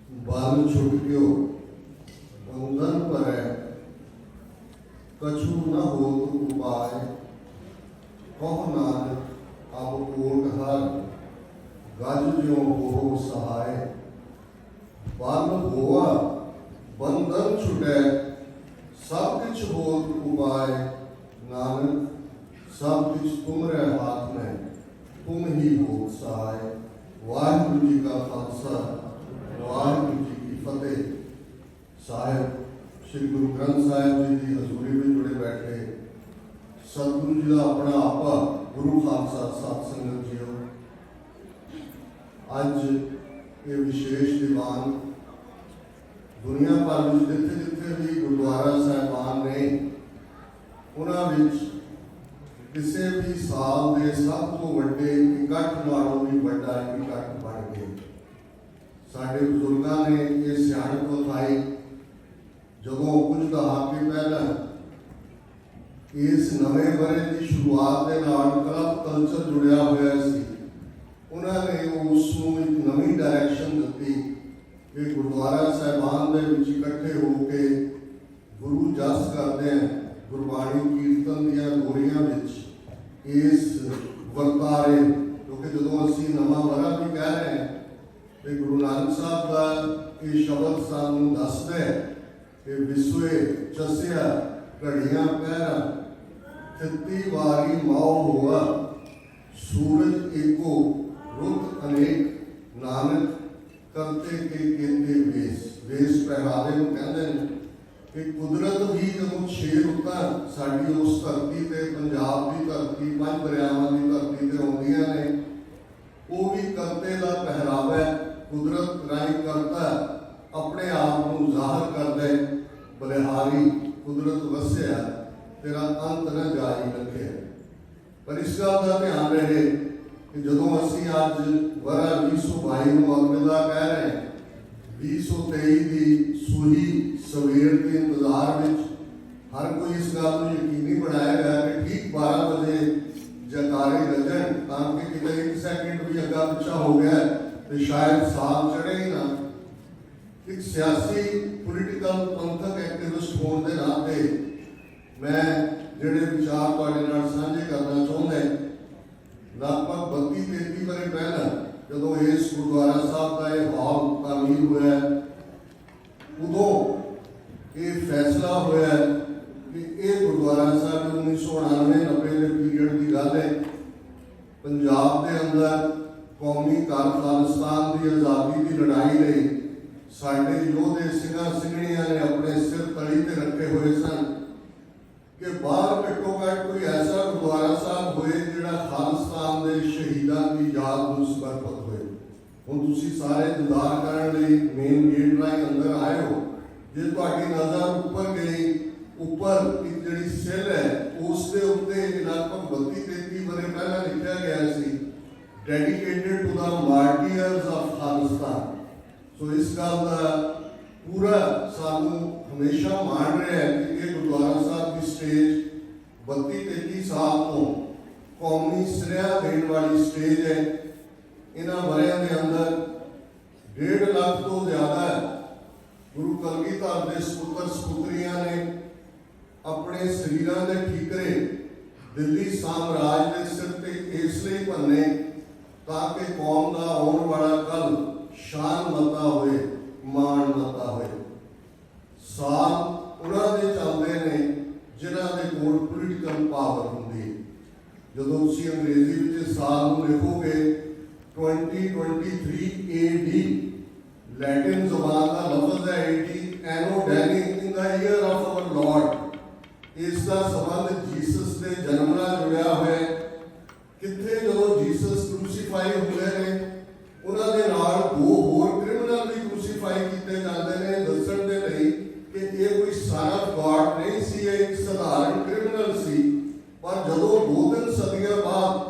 बल छुटक्यो बंधन परै कछु न होत उपाय। कहो नानक अब ओट हर गज ज्यों हो सहाय। बल होआ बंधन छुटै सब किछ होत उपाय। नानक सब किछ तुमरे हाथ में तुम ही होत सहाय। वाहिगुरु जी का खालसा वाहिगुरु जी की फतेह। साहिब श्री गुरु ग्रंथ साहिब जी की हजूरी में जुड़े बैठे सतगुरु जी का अपना आपा गुरु खालसा सत संगत जीओ। अज ये विशेष दीवान दुनिया भर में जिथे जिथे भी गुरुद्वारा साहिबान ने उन्होंने किसी भी साल के सब तो वड्डे इकट्ठ नालों भी वड्डा इकट्ठ बन गए। साडे बुजुर्गों ने ये सियाणप उठाई जदों कुछ दहाके पहला इस नवे बरे की शुरुआत के नाल क्लब कल्चर जुड़िया हुआ सी। उन्होंने उसनूं एक नवी डायरैक्शन दी कि गुरुद्वारा साहिबान दे विच इकट्ठे होके गुरु जस करते हैं गुरबाणी कीर्तन दियां गोरियां विच इस वर्तारे क्योंकि जो असी नवा वरा भी कह रहे हैं कि गुरु नानक साहब का ये शब्द सानू दसदा है कि विसवे चसिया घड़ियां पैरा तित्ती वारी मौ हुआ सूरज एको रुत अनेक। नानक करते के केते वेश वेश पहरावे को कहते हैं कि कुदरत भी जब छे रुतां साडी उस धरती ते पंजाब की धरती पंज दरियावां की धरती ते आउंदियां ने वो भी करते का पहरावा है। कुदरत राही करता अपने आप को जाहिर कर दे बलिहारी कुदरत वसिया तेरा अंत न जारी रखे। पर इस गल का ध्यान रहे कि जदों असी अज वरा 2022 को अलविदा कह रहे हैं 2023 की सूही सवेर के इंतजार में हर कोई इस गल को यकीनी बनाया गया कि ठीक 12 बजे जयकारे गजन ताकि कितने एक सैकेंड भी अगा पिछा हो गया तो शायद साल चढ़े ही ना। एक सियासी पोलिटिकल पंथक एक्टिविस्ट होने के नाते मैं जिहड़े विचार तुहाडे नाल साझे करना चाहुंदा लगभग 32-33 बरे पहला जदों इस गुरुद्वारा साहब का यह हॉल तामीर हुआ उदों ये फैसला होया कि यह गुरुद्वारा साहब 1999-90 के पीरियड की गल है। पंजाब के अंदर कौमी घर खालिस्तान की आज़ादी की लड़ाई लई साडे योधे सिंघां सिंघणियां ने अपने सिर तली ते रखे हुए सन कि बाहर घट्टो घट कोई ऐसा गुरुद्वारा साहब होए जिहड़ा खालिस्तान के शहीदों की याद नूं समर्पित होए। हुण तुसीं सारे दीदार करने लई मेन गेट राही अंदर आए हो। जे तुहाडी नज़र ऊपर गई ऊपर एक जिहड़ी सिल है उस दे उत्ते लगभग 32-33 बरे पहला लिखा गया सी dedicated to the martyrs of Khalistan. So इस गल का पूरा सानू हमेशा मान रहा है कि ये गुरुद्वारा साहब की स्टेज 32-33 साल तो कौमी श्रेया देने वाली स्टेज है। इन्हां वरियां दे अंदर 1.5 लाख तो ज्यादा गुरु कलगीधर के सपुत्र सपुत्रियां ने अपने शरीरों के ठीकरे दिल्ली साम्राज के सिर ते इसलिए भन्ने ताकि कौम का आने वाला कल शान मता होए मान मता होए। साल उन्होंने चलते हैं जिन्हों के कोल पोलिटिकल पावर होंगी। जो तुम अंग्रेजी में साल को लिखोगे 2023 AD लैटिन जबान का लफ्ज है 80 anno domini in the year of our lord. इसका संबंध जीसस के जन्म नाल जुड़िया हुआ है। कितने जो जीसस क्रूसीफाई हुए हैं उन्होंने नाल 2 होर क्रिमिनल भी क्रूसीफाई किए जाते हैं दसण दे लई कि ये कोई सन ऑफ गॉड नहीं सी एक साधारण क्रिमिनल सी। पर जदों 2-3 सदियां बाद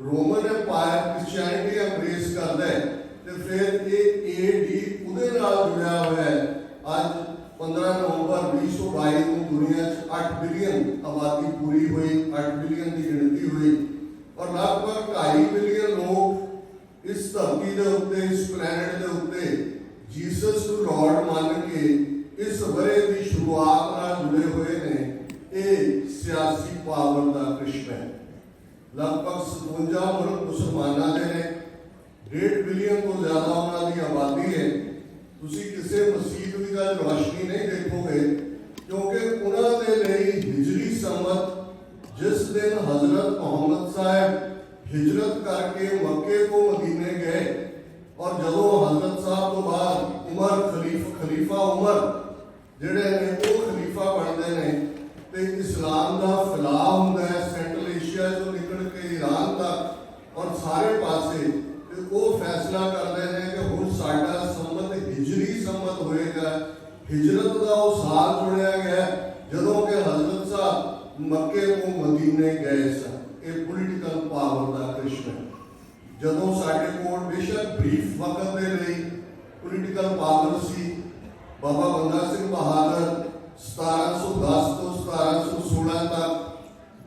रोमन एम्पायर क्रिश्चियनिटी एम्ब्रेस करता है तो फिर ये AD उहदे नाल जुड़िया हुआ है। अज 15 नवंबर 2022 को दुनिया 8 बिलियन आबादी पूरी हुई 8 बिलियन की गिनती हुई और लगभग 2.5 बिलियन लोग इस धरती के उत्ते इस प्लैनेट के उत्ते जीसस हिजरत का वो साल चुनिया गया जदों के हजरत साहब मक्के तो मदीने गए सन। ये पोलिटिकल पावर का कृष्ण जदों साडे कोल बेशक ब्रीफ वक्त दे लई पोलिटिकल पावर सी। बाबा बंदा सिंह बहादुर 1710 तो 1716 तक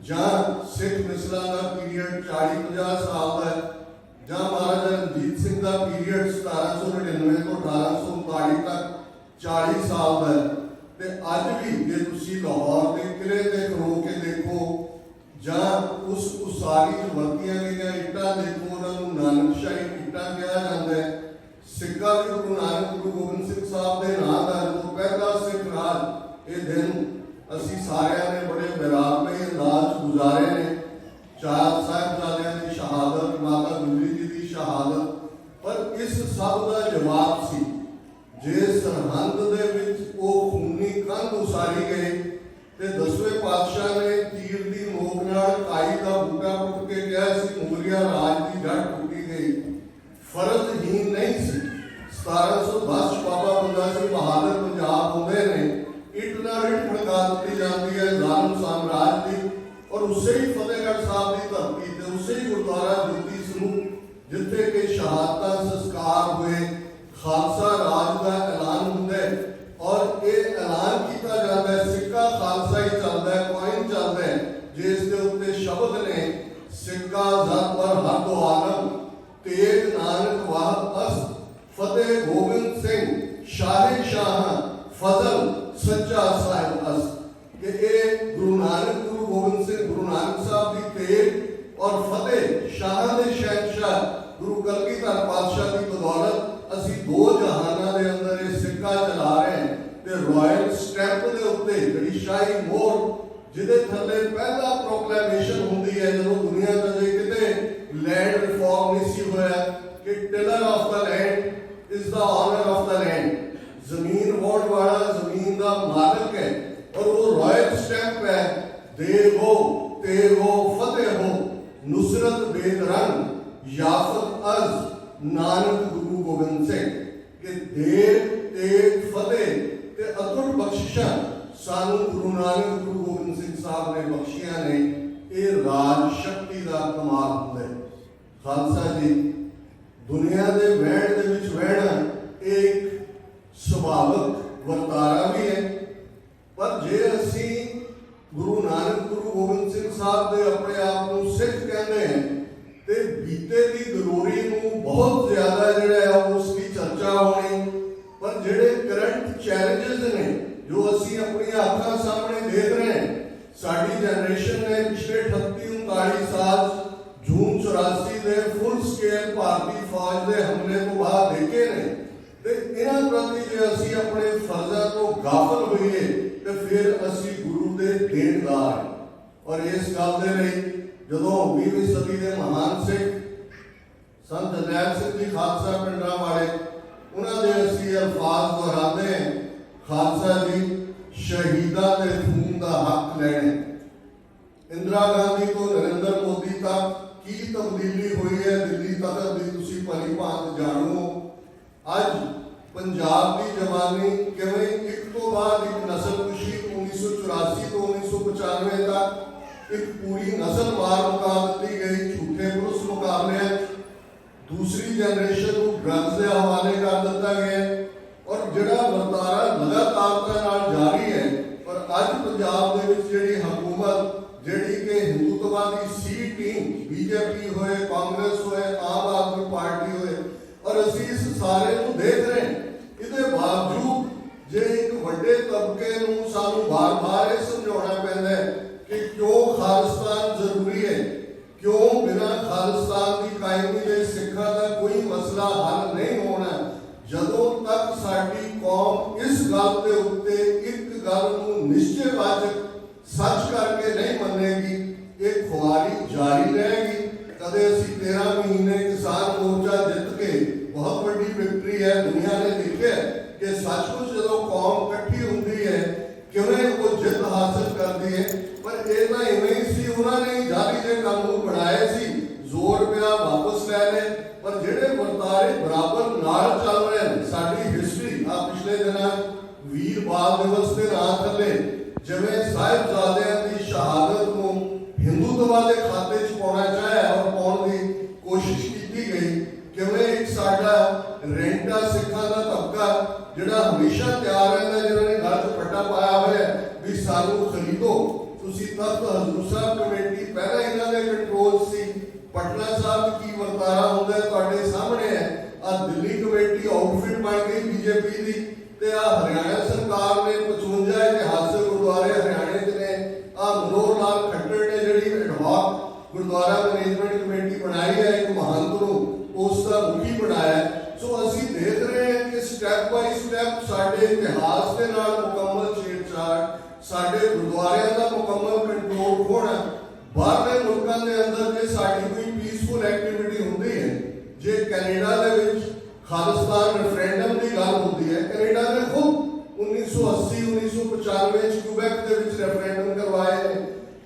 ਜਾਂ ਸਿੱਖ ਮਿਸਲਾਂ ਦਾ ਪੀਰੀਅਡ 40-50 ਸਾਲ ਦਾ ਹੈ, ਜਾਂ ਮਹਾਰਾਜਾ ਰਣਜੀਤ ਸਿੰਘ ਦਾ ਪੀਰੀਅਡ 1799 ਤੋਂ 1839 ਤੱਕ 40 ਸਾਲ ਦਾ ਹੈ। ਤੇ ਅੱਜ ਵੀ ਜੇ ਤੁਸੀਂ ਲਾਹੌਰ ਦੇ ਕਿਲੇ ਤੇ ਖੜੋ ਕੇ ਦੇਖੋ ਜਾਂ ਉਸ ਉਸਾਰੀ 'ਚ ਵਰਤੀਆਂ ਗਈਆਂ ਇੱਟਾਂ ਦੇਖੋ, ਉਹਨਾਂ ਨੂੰ ਨਾਨਕਸ਼ਾਹੀ ਇੱਟਾਂ ਕਿਹਾ ਜਾਂਦਾ ਹੈ। ਸਿੱਕਾ ਵੀ ਗੁਰੂ ਨਾਨਕ ਗੁਰੂ ਗੋਬਿੰਦ ਸਿੰਘ ਸਾਹਿਬ ਦੇ ਨਾਂ ਦਾ ਜਦੋਂ ਪਹਿਲਾ ਸਿੱਖ ਰਾਜ ਇਹ ਦਿਨ ਅਸੀਂ ਸਾਰਿਆਂ ਨੇ ਬੜੇ ਵਿਰਾਮੇ ਅੰਦਾਜ਼ ਗੁਜ਼ਾਰੇ ਨੇ। ਚਾਰ ਸਾਹਿਬਜ਼ਾਦਿਆਂ ਦੀ ਸ਼ਹਾਦਤ, ਮਾਤਾ ਗੁਜਰੀ ਜੀ ਦੀ ਸ਼ਹਾਦਤ, ਪਰ ਇਸ ਸਭ ਦਾ ਜਵਾਬ ਸੀ ਜੇ ਸਰਹੰਦ ਦੇ ਵਿੱਚ ਉਹ ਖੂਨੀ ਕੰਧ ਉਸਾਰੀ ਗਈ ਤੇ 10ਵੇਂ ਪਾਤਸ਼ਾਹ ਨੇ ਤੀਰ ਦੀ ਨੋਕ ਨਾਲ ਕਾਈ ਦਾ ਬੂਟਾ ਪੁੱਟ ਕੇ ਕਿਹਾ ਸੀ ਮੁਗਲਿਆ ਰਾਜ ਦੀ ਜੜ ਟੁੱਟੀ ਗਈ। ਫਰਜ਼ਹੀਨ ਨਹੀਂ ਸੀ। 1710 ਬਾਬਾ ਬੰਦਾ ਸਿੰਘ ਬਹਾਦਰ ਪੰਜਾਬ ਆਉਂਦੇ ਨੇ, ਇੱਟ ਨਾਲ ਇੱਟ ਖੜਕਾ ਦਿੱਤੀ ਜਾਂਦੀ ਹੈ ਜ਼ਾਲਮ ਸਾਮਰਾਜ ਦੀ, ਔਰ ਉਸੇ ਹੀ ਫਤਿਹਗੜ੍ਹ ਸਾਹਿਬ ਦੀ ਧਰਤੀ ਤੇ ਉਸੇ ਹੀ ਗੁਰਦੁਆਰਾ ਜੋਤੀ ਸਰੂਪ ਜਿੱਥੇ ਕਿ ਸ਼ਹਾਦਤਾਂ ਸੰਸਕਾਰ ਹੋਏ ਖਾਲਸਾ ਰਾਜ ਦਾ ਐਲਾਨ ਹੁੰਦਾ ਹੈ। ਔਰ ਇਹ ਐਲਾਨ ਕੀਤਾ ਜਾਂਦਾ ਹੈ, ਸਿੱਕਾ ਖਾਲਸਾ ਹੀ ਚੱਲਦਾ ਹੈ, ਕੋਇਨ ਚੱਲਦਾ ਹੈ ਜਿਸ ਦੇ ਉੱਤੇ ਸ਼ਬਦ ਨੇ ਸਿੱਕਾ ਜ਼ਤ ਪਰ ਹਰ ਦੋ ਆਲਮ ਤੇਗ ਨਾਨਕ ਵਾਹ ਅਸ ਫਤਿਹ ਗੋਬਿੰਦ ਸਿੰਘ ਸ਼ਾਹ ਸ਼ਾਹ ਫਜ਼ਲ सच्चा साहिब अस कि ये गुरु नानक गुरु गोबिंद सिंह गुरु नानक साहब की तेग और फतेह शाह दे शहनशाह गुरु कलगीधर पातशाह की बदौलत असी दो जहाना दे अंदर ये सिक्का चला रहे हैं ते रॉयल स्टैंप दे उत्ते जिहड़ी शाही मोहर जिहदे थल्ले पहला प्रोक्लेमेशन हुंदी है जदों दुनिया च जे किते लैंड रिफॉर्म नहीं सी होया कि tiller of the land is the owner of the land, जमीन वोट वाला जमीन का मालिक है और वो रॉयल स्टैंप है देव हो तेग हो फतेह हो नुसरत बेदरंग याफत अज नानक गुरु गोबिंद सिंह के देव तेग फतेह ते अतुट बख्शिशां सानू गुरु नानक गुरु गोबिंद सिंह साहब ने बख्शियां ने। ये राज शक्ति का कमाल हुंदा है। खालसा जी दुनिया के वहण दे विच वहना एक सुभावक वर्तारा भी है, पर जे असी गुरु नानक गुरु गोबिंद सिंह साहब दे अपने आप को सिख कहते हैं तो बीते की गलोरी को बहुत ज्यादा जिहड़ा उसकी चर्चा होनी, पर जिहड़े करंट चैलेंजेस ने जो असी अपनी आंखों सामने देख रहे हैं, साडी जनरेशन ने पिछले 38-39 साल जून 84 के फुल स्केल भारतीय फौज के हमले को बाद देखे ने। इन्हां प्रति जे असी अपने फर्जा तो गाफल होइए तो फिर असी गुरु के देनदार हैं। और इस गल दे लई जदों 20वीं सदी के महान सिख संत जरनैल सिंह जी खालसा पिंडरां वाले उन्हां दे असी अल्फाज दोहराते हैं, खालसा जी शहीदां दे खून का हक लैणे। इंदिरा गांधी तो नरेंद्र मोदी तक की तब्दीली हुई है दिल्ली तक भी तुसीं भली भांत जाणो। अज पंजाब की जवानी किवें एक तो बाद एक नस्लकुशी 1984 तो 1995 तक एक पूरी नस्ल मार मुका दी गई झूठे पुरुष मुकाबले। दूसरी जनरेशन को ड्रग्स के हवाले कर दिता गया और जिहड़ा वर्तारा लगातारता नाल जारी है। पर अज पंजाब दे विच जिहड़ी हुकूमत जिहड़ी कि हिंदुत्ववादी सी टीम बीजेपी होए कांग्रेस होए आम आदमी पार्टी होए और असी इस सारे को देख रहे हैं, इसके बावजूद जे एक वड्डे तबके नूं सानू बार-बार ये समझाउणा पैंदा है कि क्यों खालिस्तान जरूरी है, क्यों बिना खालिस्तान की कायमी दे सिक्खां दा कोई मसला हल नहीं होना। जदों तक साडी कौम इस गल दे उत्ते एक गल नूं निश्चयवाचक सच करके नहीं मनेगी, ये खुआरी जारी रहेगी। कदे असी 13 महीने किसान मोर्चा जित के बहुत बड़ी विक्ट्री है, दुनिया ने देखा कि सचमुच जो कौम इकट्ठी होती है किवें वो जित हासिल करती है। पर ये ना इवें सी उन्होंने जारी के कानून बनाए सी, जोर पिया वापस लै ले, पर जिहड़े वर्तारे बराबर नाल चल रहे हैं। साडी हिस्टरी आ पिछले दिनां वीर बाल दिवस के नाम थले जिवें साहिबजादियां की शहादत को हिंदुत्व के खाते च पाउणा चाहे और पाउण की कोशिश की गई, किवें एक साडा रेंटा सिखां दा तबका जिहड़ा हमेशा तैयार रहंदा, जिन्होंने गल च पट्टा पाया होया भी सानू खरीदो, तुसी तख्त हजूर साहब कमेटी पहला इन्हां दे कंट्रोल सी, पटना साहब की वर्तारा हुंदा तुहाडे सामने है। आ दिल्ली कमेटी आउटफिट बन गई बीजेपी दी, ते आ हरियाणा सरकार ने 55 इतिहासक गुरुद्वारे हरियाणे च ने, आ मनोहर लाल खट्टर ने जिहड़ी एडहॉक गुरुद्वारा मैनेजमेंट कमेटी बनाई है, एक महंत नूं उसका मुखी बनाया। सो असी देख रहे हैं कि स्टैप बाय स्टैप साडे इतिहास के नाल मुकम्मल छेड़छाड़, साडे गुरुद्वारियां दा मुकम्मल कंट्रोल होना। बाहरले मुल्कां दे अंदर जे साडी कोई पीसफुल एक्टिविटी हुंदी है, जे कैनेडा दे विच खालिस्तान रेफरेंडम की गल होती है, कैनेडा ने खुद 1980 1995 क्यूबेक दे विच रेफरेंडम करवाए हैं।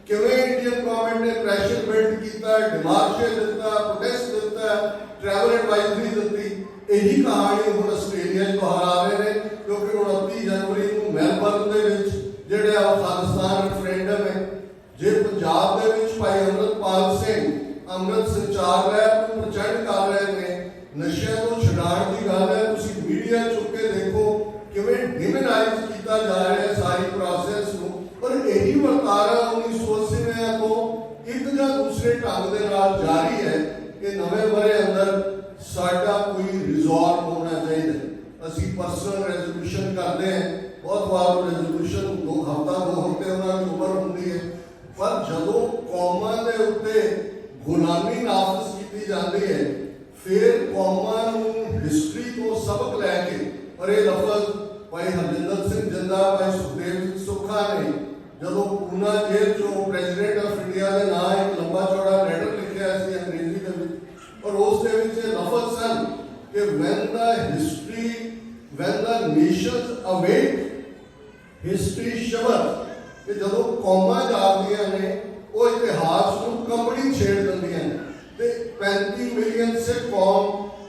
किवें इंडियन गवर्नमेंट ने प्रेशर बिल्ड किया, डिमार्शे दिता, प्रोटेस्ट दिता, ट्रैवल एडवाइजरी दी। यही कहानी हुण आस्ट्रेलिया दोहरा रहे हैं, क्योंकि 29 जनवरी को मेलबर्न दे विच जिहड़ा खालिस्तान रेफरेंडम है, जे पंजाब दे विच भाई अमृतपाल सिंह अमृत संचार लैब को प्रचंड कर रहे हैं, नशे तो छुड़ाने की गल है, तुसीं मीडिया चुक के देखो किवें डिमोनाइज किया जा रहा है सारी प्रोसेस को। पर यही वर्तारा 1980 तो एक या दूसरे ढंग के नाल जारी है कि नवें बरे अंदर साडा कोई रिजॉल्व होना चाहिए। असी पर्सनल रेजोल्यूशन करते हैं, बहुत बार रेजोल्यूशन 2 हफ्ता 2 हफ्ते उन्होंने उम्र होती है, पर जदों कौमां दे उत्ते गुलामी नाफज की जाती है, फिर कौमां नूं हिस्टरी तो सबक लैके, और ये लफज भाई हरजिंदर सिंह जिंदा, भाई सुखदेव सिंह सुखा ने जदों पूना जेल चो प्रेजिडेंट ऑफ इंडिया के नाम एक लंबा चौड़ा लेटर लिखा सी अंग्रेजी के विच, और उस दे विच लफज सन कि when the nations awake history shivers, कि जदों कौमां जागदियां ने वो इतिहास को कंबड़ी छेड़ दिंदियां ने। ते 35 मिलियन सिख कौम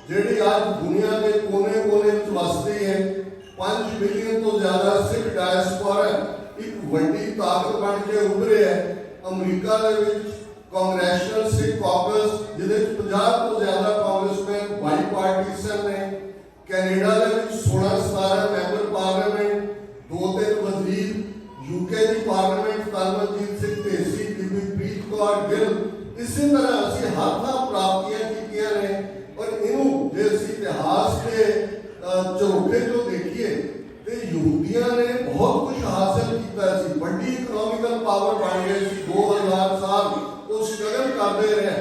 जिहड़ी आज दुनिया के कोने कोने में वसदी है, 5 मिलियन तो ज्यादा सिख डायस्पोरा एक वड्डी ताकत बन के उभरे है। अमरीका दे विच कांग्रेशनल सिख कॉकस जिहदे 50 तो ज्यादा कांग्रेसमैन बाईपार्टीसन ने, कैनेडा दे विच 16-17 मैंबर पार्लियामेंट, 2-3 वजीर, यूके की पार्लियामेंट तरनजीत सिंह ढेसी, बीबी प्रीत कौर गिल, इसी तरह असी हर थां प्राप्तियां कीतियां ने। और इनू जे असी इतिहास के झरोखे जो देखिए तो यहूदियों ने बहुत कुछ हासिल किया, बड़ी इकोनॉमिकल पावर बन गई, 2000 साल वो स्ट्रगल करते रहे,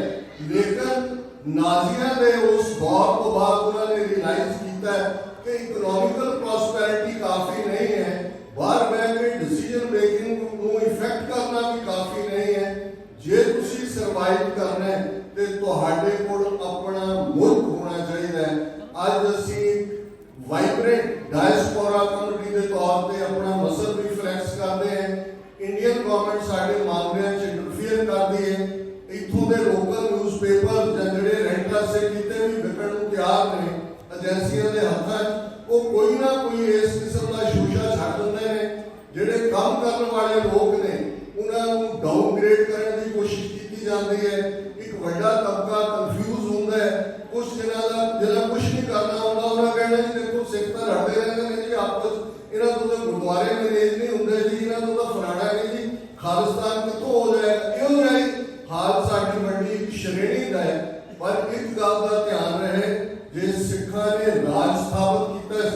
लेकिन नाजियां ने उस दौर को बाद उन्होंने रियलाइज किया कि इकोनॉमिकल प्रॉस्पेरिटी काफ़ी नहीं है, बाहर बह के डिसीजन मेकिंग को इफेक्ट करना भी काफ़ी नहीं है। जे तुसी सर्वाइव करना है तो तुहाडे कोल अपना मुल्क होना चाहिए। अज असी वाइब्रेंट डायस्पोरा कम्युनिटी के तौर पर अपना मसल भी फ्लैक्स करते हैं। इंडियन गवर्नमेंट साडे मामलों च इंटरफेयर करती है, इत्थों के लोकल न्यूज़पेपर जिहड़े रेंटा से किते भी विकण नूं तैयार ने, एजेंसियों के हत्थां वो कोई ना कोई इस किस्म का शोशा छड्ड दिंदे ने। जिहड़े काम करने वाले लोग ने उन्होंने डाउनग्रेड करने की कोशिश की जाती है। एक बड़ा तबका कंफ्यूज होता है, कुछ जिन्हें कुछ नहीं करना होता उन्हें कहना जी देखो सिख तो लड़ते रहते हैं जी आपस, इन्हों तो गुरुद्वारे मैनेज नहीं होंगे जी, इन्हों तो फलाना नहीं जी, खालिस्तान कितों हो जाएगा, ये हो जाए हाल साड़ी बड़ी श्रेणी का है। पर एक गल का ध्यान रहे, जे सिखा ने राज स्थापित किया,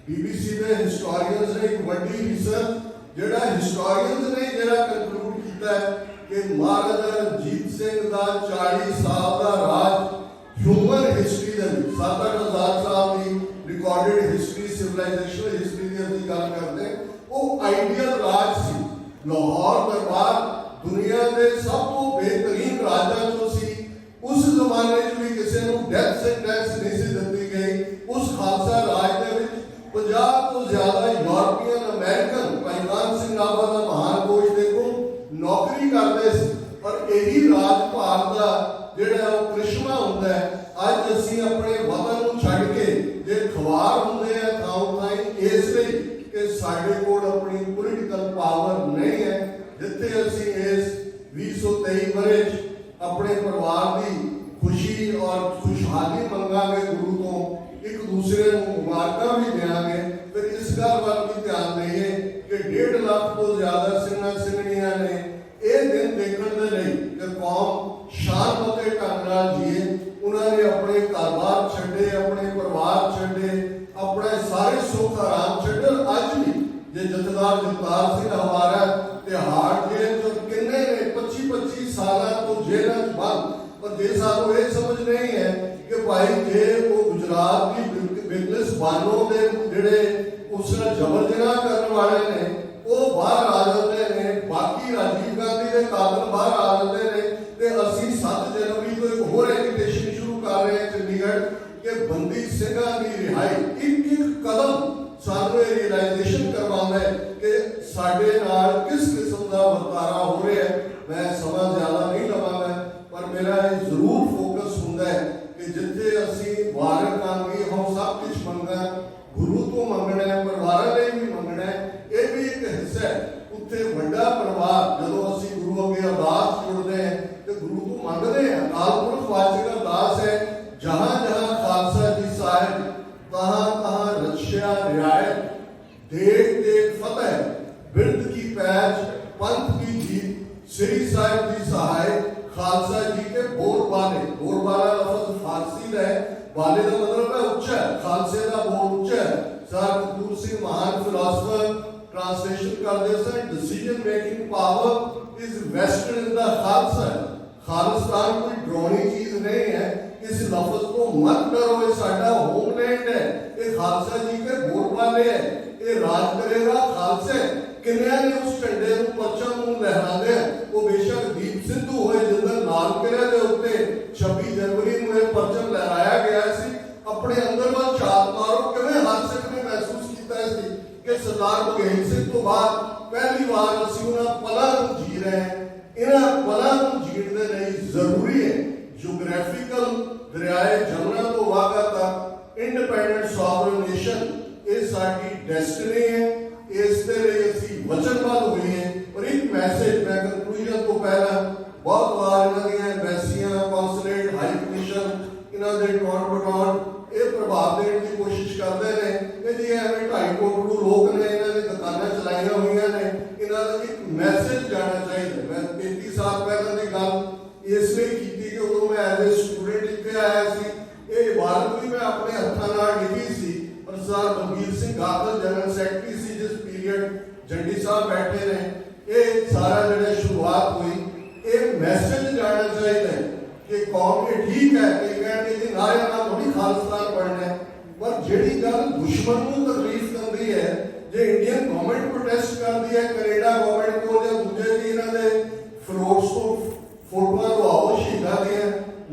BBC के हिस्टोरियंस ने एक बड़ी रिसर्च जिहड़ा हिस्टोरियंस ने जिहड़ा कंक्लूड किया है कि महाराजा रंजीत सिंह का 40 साल का राज ह्यूमन हिस्ट्री के 7-8 साल की रिकॉर्डेड हिस्ट्री, सिविलाइजेशनल हिस्ट्री की हम गल करते हैं, वो आइडियल राज सी। लाहौर दरबार दुनिया के सब तो बेहतरीन राजा चो सी। उस जमाने भी किसी को डेथ सेंटेंस नहीं सी दी गई। उस खालसा राज के 50 तो ज्यादा यूरोपियन अमेरिकन, भाईवान सिंह नाभा का महान कोच देखो नौकरी करते और यही राजपाल का जिहड़ा करिश्मा होंदा है। अज असीं अपने वतन को छड्ड के जे खवार होंदे हैं थां थाई इसलिए कि साडे कोल अपनी पोलिटिकल पावर नहीं है जिथे असी इस 2023 वरे अपने परिवार की खुशी और खुशहाली मंगांगे गुरु तो एक दूसरे को मुबारक भी देंगे। फिर इस गल वाल भी ध्यान देइए कि 1.5 लाख तो ज्यादा सिंघा सिंघणियां ने ये दिन देखने के लिए कि कौम शांति ढंग नाल जिए। उन्होंने अपने घर-बार छड्डे, अपने परिवार छड्डे, अपने सारे सुख आराम छड्डे। अज भी जे जथेदार जगतार सिंह हमारा तिहाड़ जेल जो किन्ने ने 25-25 साल तो जेल बंद, पर जे सानू ये समझ नहीं है कि भाई जे वो गुजरात की बिजनेस बानों के जिहड़े उस जबर जनाह करने वाले ने वो बाहर आ जाते हैं, बाकी राजीव गांधी के कातल बाहर आ जाते हैं। तो असी 7 जनवरी को एक होर एजुकेशन शुरू कर रहे हैं चंडीगढ़ के बंदी सिंघां की रिहाई। एक एक कदम सानू रियलाइजेशन करवाता है कि साडे नाल किस किस्म का वर्तारा हो रहा है। मैं समा ज्यादा नहीं लवांगा, पर मेरा जरूर फोकस होंदा है कि जिथे असी वारक आंगी हम सब कुछ मंगना, गुरु तो मंगना है, परिवार लिए भी मंगना है, ये भी एक हिस्सा है। उत्थे वड्डा परिवार जदों असी गुरु अगे अरदास जोड़ते हैं तो गुरु तो मंगते हैं। अकाल पुरख वाचक अरदास है, जहां जहां खालसा जी साहिब तहां तहां रक्षा रियायत, देख देख फतेह, बिरद की पैज, पंथ की जीत, श्री साहिब की सहाय, खालसा जी के बोलबाले। बोलबाला लफ्ज फारसी का है, बाले का मतलब है उच्चा, खालसे का बोल उच्चा है। सर कपूर सिंह महान फिलोसफर ट्रांसलेशन करते सन, decision making power is vested in the Khalsa. Khalistan कोई डरावनी चीज नहीं है, इस लफ्ज को मत डरो, ये साडा होमलैंड है, ये खालसा जी के बोलबाले है, ये राज करेगा खालसे। किन्ने ने उस झंडे को परचम नूं लहराते हैं, वो बेशक दीप सिद्धू होए जिंदर लाल किले के उत्ते 26 जनवरी नूं ये परचम लहराया गया सी। अपने अंदर वाल झात मारो, किवें हर सिख ने महसूस कीता सी कि सरदार बघेल सिंह तो बाद पहली बार असीं उन्हां पलां नूं जी रहे हैं। इन्हां पलां नूं जीण दे लई जरूरी है जियोग्राफिकल दरियाए जमुना तो वाघा तक इंडिपेंडेंट सॉवरन नेशन, ये साडी डेस्टिनी है। इस लिए असी वचनबद्ध हुए हैं। और एक मैसेज मैं कंक्लूजन तो पहला बहुत बार इन्हां दी एम्बेसियां, कौंसलेट, हाई कमीशन इन्हां दे टोन बटोन ये प्रभाव देने की कोशिश करते हैं कि जी एवं 2.5 करोड़ लोग ने इन्हां दी दुकानां चलाइयां हुई ने, इन्हां दा एक मैसेज जाना चाहिए। मैं 33 साल पहले की गल इसलिए की कि उदों मैं एज ए स्टूडेंट इत्थे आया सी। ये इबारत भी मैं अपने हत्थां नाल लिखी सी, पर sir Balbir Singh Gadal general secretary सी जिस पीरियड जंडी साहब बैठे ने, ये सारा जो शुरुआत हुई, ये मैसेज जाना चाहिए कि कौम के ठीक है कि कहते जी नारे ना थोड़ी खालिस्तान बनना है, पर जिहड़ी गल दुश्मन को तकलीफ करती है, जो इंडियन गवर्नमेंट प्रोटेस्ट करती है, कनेडा गवर्नमेंट को या दूजे जी इन्हां दे फ्लोट्स को फोटोआं लवाओ शहीदां दियां,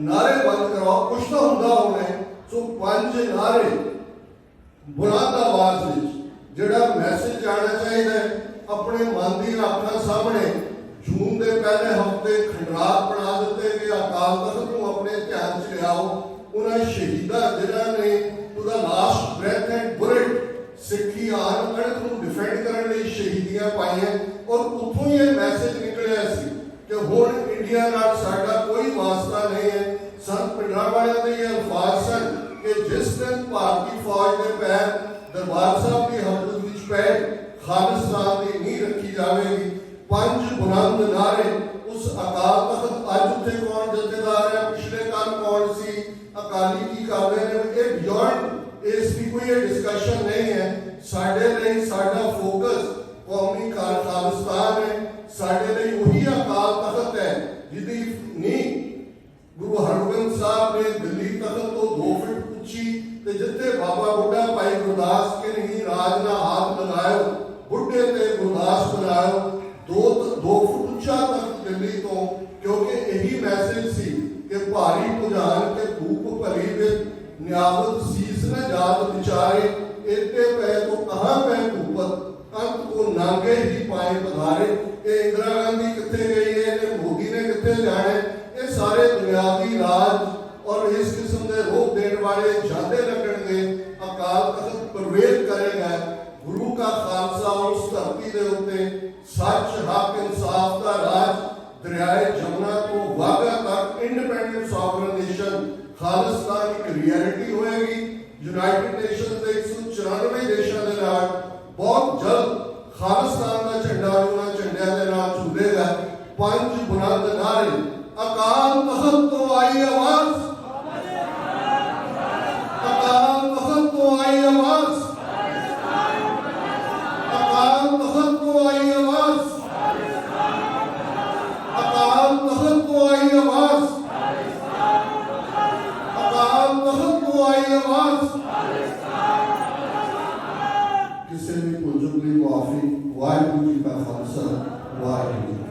नारे बंद करवाओ, कुछ तो हुंदा होना है। सो 5 नारे बुलंद आवाज विच जिहड़ा मैसेज जाना चाहिए अपने मन की अखां सामने। जून के पहले हफ्ते खंडरात बना दिते गए, अकाल तख्त को अपने ध्यान च लियाओ। उन्होंने शहीदा जिन्हों ने उदा लास्ट ब्रेथ एंड बुलेट सिक्खी आन अणख को डिफेंड करने लिए शहीदियां पाई, और उतों ही मैसेज निकलिया सी कि हुण इंडिया नाल साडा कोई वास्ता नहीं है। संत पिंडरावालियां दे ये अल्फाज सन कि जिस दिन भारतीय फौज के पैर दरबार साहब की हदूद विच पै खालिस्तान की नींह रखी जाएगी। 5 बुलंद नारे, उस अकाल तख्त अज उत्थे कौन जथेदार है, पिछले कल कौन सी अकाली की कर रहे हैं, ये बियॉन्ड इसकी कोई डिस्कशन नहीं है। साडे लिए साडा फोकस कौमी खालिस्तान है, साडे लिए वही अकाल तख्त है जिहदी नींह गुरु हरगोबिंद साहब ने दिल्ली तख्त तो 2 फुट उच्ची, ते जिथे बाबा बुढ़ा भाई गुरदास के नहीं राज ना हाथ लगायो, बुढ़े ते गुरदास बनायो 2 फुट उच्चा तख्त दिल्ली तो, क्योंकि यही मैसेज सी कि भारी भुजान के धूप भरी विच न्यावत शीस न जात विचारे, इतने पे तो कहाँ पे धूपत अंत को नांगे ही पाए पधारे। ये इंदिरा गांधी कितने गई है, मोदी ने कितने जाने, ये सारे दुनियावी राज और इस किस्म के रोक देने वाले जाते लगणगे। अकाल तख्त प्रवेश करेगा, गुरु का खालसा उस धरती के उत्ते सच हक इंसाफ का राज दरियाए जमुना को वाघा तक इंडिपेंडेंट सॉवरन नेशन खालिस्तान एक रियलिटी होएगी। यूनाइटेड नेशन के 194 देशों के नाल बहुत जल्द खालिस्तान का झंडा उन्होंने झंडिया के नाल झूलेगा। 5 बुलंद नारे, अकाल तख्त तो आई आवाज, अकाल तख्त तो आई आवाज, अकाल तख्त तो आई आवाज, अकाल तख्त तो आई आवाज, अकाल तख्त तो आई आवाज। किसी भी पुंजुगली माफी, वाहिगुरू जी का खालसा, वाहिगुरू।